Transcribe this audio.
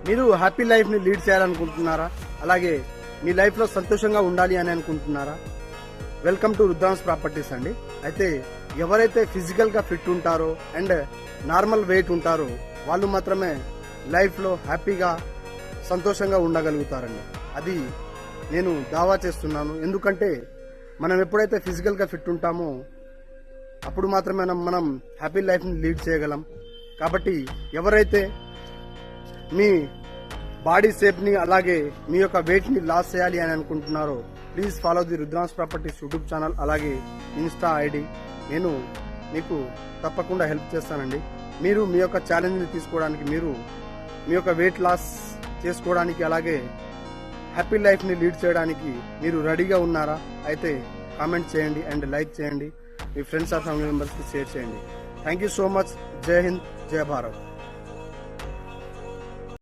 మీరు హ్యాపీ లైఫ్ని లీడ్ చేయాలనుకుంటున్నారా? అలాగే మీ లైఫ్లో సంతోషంగా ఉండాలి అని అనుకుంటున్నారా? వెల్కమ్ టు రుద్రాన్స్ ప్రాపర్టీస్ అండి. అయితే ఎవరైతే ఫిజికల్గా ఫిట్ ఉంటారో అండ్ నార్మల్ వెయిట్ ఉంటారో వాళ్ళు మాత్రమే లైఫ్లో హ్యాపీగా సంతోషంగా ఉండగలుగుతారండి. అది నేను దావా చేస్తున్నాను. ఎందుకంటే మనం ఎప్పుడైతే ఫిజికల్గా ఫిట్ ఉంటామో అప్పుడు మాత్రమే మనం హ్యాపీ లైఫ్ని లీడ్ చేయగలం. కాబట్టి ఎవరైతే మీ బాడీ షేప్ని అలాగే మీ యొక్క వెయిట్ని లాస్ చేయాలి అని అనుకుంటున్నారో please follow the Rudran's properties YouTube channel అలాగే ఇన్స్టా ఐడి. నేను మీకు తప్పకుండా హెల్ప్ చేస్తానండి. మీరు మీ యొక్క ఛాలెంజ్ని తీసుకోవడానికి, మీరు మీ యొక్క వెయిట్ లాస్ చేసుకోవడానికి అలాగే హ్యాపీ లైఫ్ని లీడ్ చేయడానికి మీరు రెడీగా ఉన్నారా? అయితే కామెంట్ చేయండి అండ్ లైక్ చేయండి. మీ ఫ్రెండ్స్ ఆర్ ఫ్యామిలీ మెంబర్స్కి షేర్ చేయండి. Thank you so much. జై హింద్, జై భారత్.